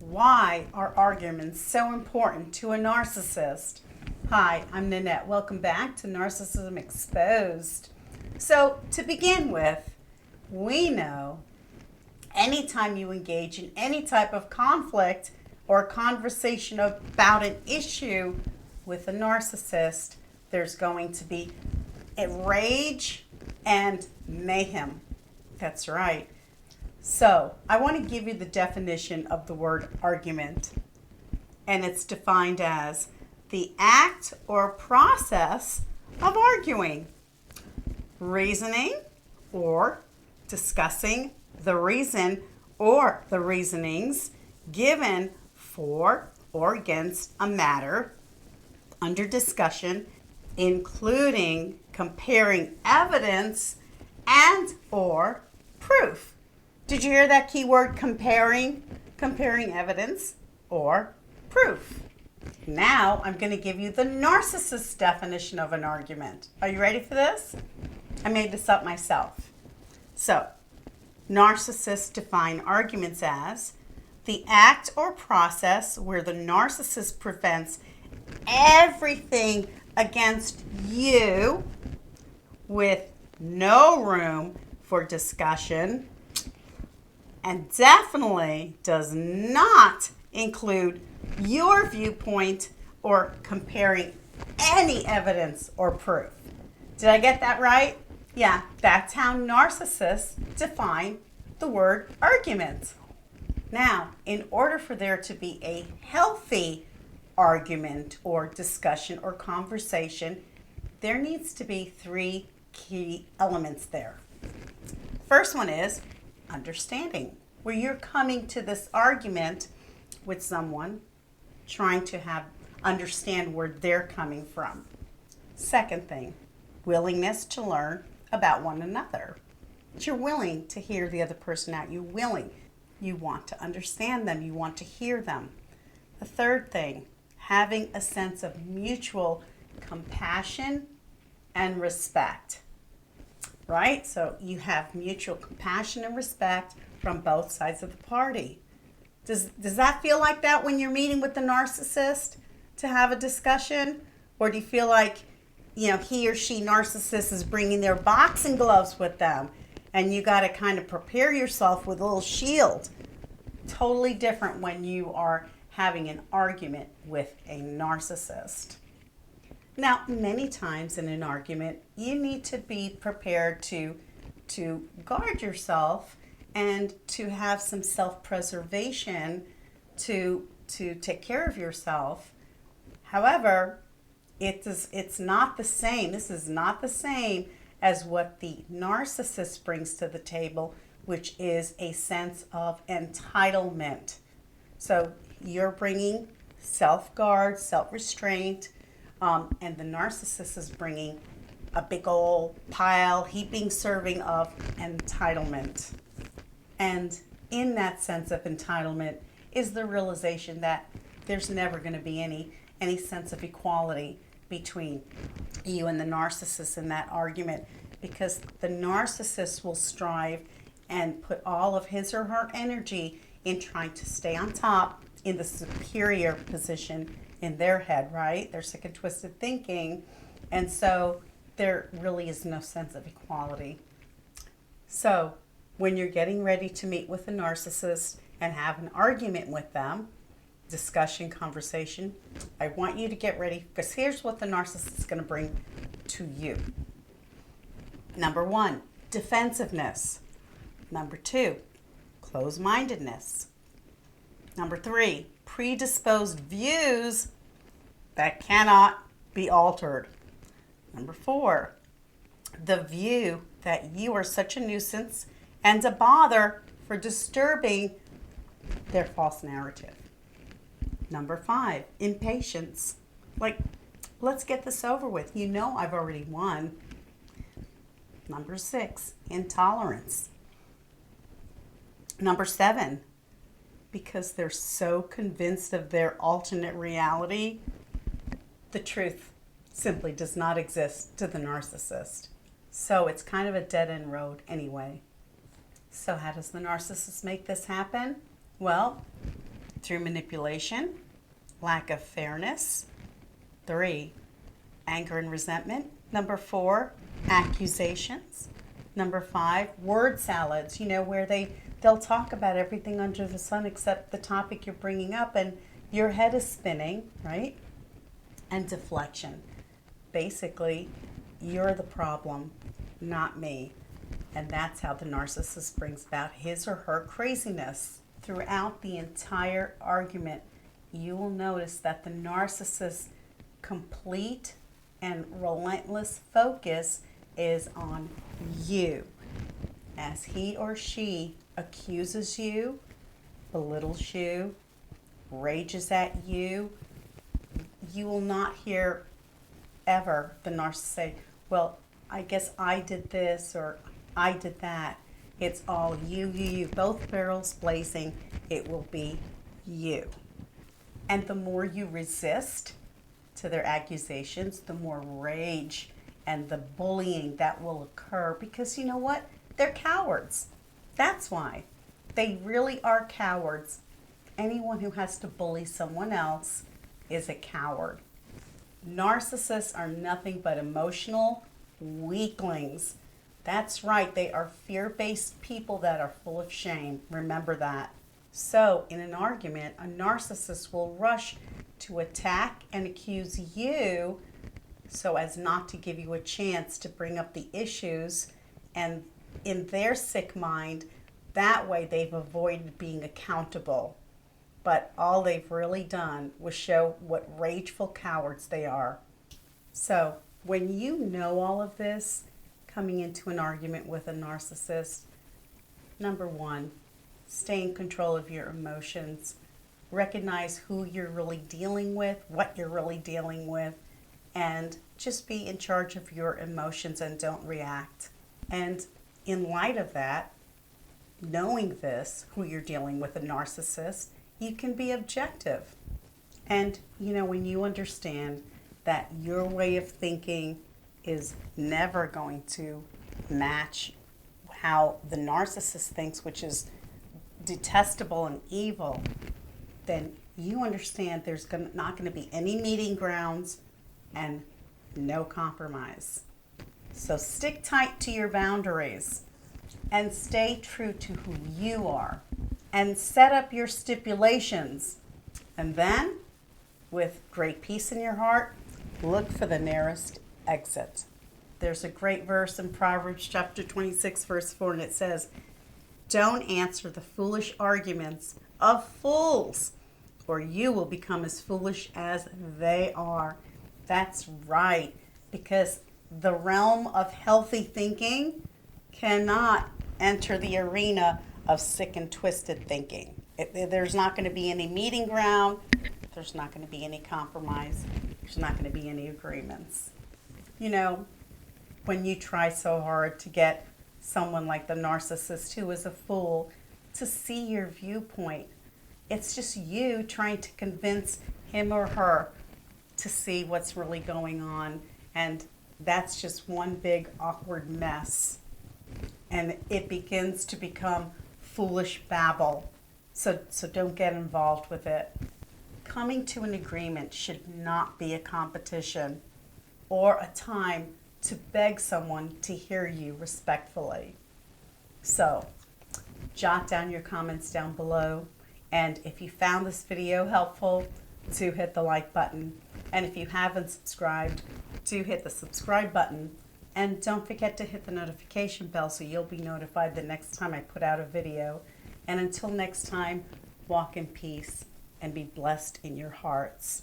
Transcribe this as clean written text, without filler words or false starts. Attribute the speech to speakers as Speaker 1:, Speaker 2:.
Speaker 1: Why are arguments so important to a narcissist? Hi, I'm Nanette. Welcome back to Narcissism Exposed. So, to begin with, we know anytime you engage in any type of conflict or conversation about an issue with a narcissist, there's going to be rage and mayhem. That's right. So, I want to give you the definition of the word argument. And it's defined as the act or process of arguing, reasoning, or discussing the reason or the reasonings given for or against a matter under discussion, including comparing evidence and or proof. Did you hear that key word, comparing? Comparing evidence or proof. Now I'm going to give you the narcissist definition of an argument. Are you ready for this? I made this up myself. So, narcissists define arguments as the act or process where the narcissist prevents everything against you with no room for discussion, and definitely does not include your viewpoint or comparing any evidence or proof. Did I get that right? Yeah, that's how narcissists define the word argument. Now, in order for there to be a healthy argument or discussion or conversation, there needs to be three key elements there. First one is understanding, where you're coming to this argument with someone, trying to understand where they're coming from. Second thing, willingness to learn about one another. That you're willing to hear the other person out. You want to understand them. You want to hear them. The third thing, having a sense of mutual compassion and respect. Right? So you have mutual compassion and respect from both sides of the party. Does that feel like that when you're meeting with the narcissist to have a discussion? Or do you feel like, he or she narcissist is bringing their boxing gloves with them and you got to kind of prepare yourself with a little shield? Totally different when you are having an argument with a narcissist. Now, many times in an argument, you need to be prepared to guard yourself and to have some self-preservation to take care of yourself. However, it's not the same. This is not the same as what the narcissist brings to the table, which is a sense of entitlement. So you're bringing self-guard, self-restraint, and the narcissist is bringing a big old pile, heaping serving of entitlement. And in that sense of entitlement is the realization that there's never going to be any sense of equality between you and the narcissist in that argument, because the narcissist will strive and put all of his or her energy in trying to stay on top in the superior position in their head, right? They're sick and twisted thinking, and so there really is no sense of equality. So when you're getting ready to meet with a narcissist and have an argument with them, discussion, conversation, I want you to get ready, because here's what the narcissist is going to bring to you. Number one, defensiveness. Number two, closed-mindedness. Number three, predisposed views that cannot be altered. Number four, the view that you are such a nuisance and a bother for disturbing their false narrative. Number five, impatience. Like, let's get this over with. I've already won. Number six, intolerance. Number seven, because they're so convinced of their alternate reality, the truth simply does not exist to the narcissist. So it's kind of a dead-end road anyway. So how does the narcissist make this happen? Well, through manipulation, lack of fairness. 3, anger and resentment. Number 4, accusations. Number 5, word salads, where they'll talk about everything under the sun except the topic you're bringing up, and your head is spinning, right? And deflection. Basically, you're the problem, not me. And that's how the narcissist brings about his or her craziness. Throughout the entire argument, you will notice that the narcissist's complete and relentless focus is on you. As he or she accuses you, belittles you, rages at you, you will not hear ever the narcissist say, well, I guess I did this or I did that. It's all you, both barrels blazing. It will be you. And the more you resist to their accusations, the more rage and the bullying that will occur, because you know what? They're cowards. That's why. They really are cowards. Anyone who has to bully someone else is a coward. Narcissists are nothing but emotional weaklings. That's right, they are fear-based people that are full of shame. Remember that. So, in an argument, a narcissist will rush to attack and accuse you so as not to give you a chance to bring up the issues, and in their sick mind, that way they've avoided being accountable. But all they've really done was show what rageful cowards they are. So when you know all of this, coming into an argument with a narcissist, number 1, stay in control of your emotions. Recognize who you're really dealing with, what you're really dealing with, and just be in charge of your emotions and don't react. And in light of that, knowing this, who you're dealing with, a narcissist, you can be objective. And when you understand that your way of thinking is never going to match how the narcissist thinks, which is detestable and evil, then you understand there's not going to be any meeting grounds and no compromise. So stick tight to your boundaries and stay true to who you are and set up your stipulations. And then, with great peace in your heart, look for the nearest exit. There's a great verse in Proverbs chapter 26, verse 4, and it says, "Don't answer the foolish arguments of fools, or you will become as foolish as they are." That's right, because the realm of healthy thinking cannot enter the arena of sick and twisted thinking. There's not going to be any meeting ground. There's not going to be any compromise. There's not going to be any agreements. When you try so hard to get someone like the narcissist, who is a fool, to see your viewpoint, it's just you trying to convince him or her to see what's really going on. And that's just one big awkward mess. And it begins to become foolish babble. So don't get involved with it. Coming to an agreement should not be a competition or a time to beg someone to hear you respectfully. So jot down your comments down below. And if you found this video helpful, do hit the like button. And if you haven't subscribed, do hit the subscribe button. And don't forget to hit the notification bell so you'll be notified the next time I put out a video. And until next time, walk in peace and be blessed in your hearts.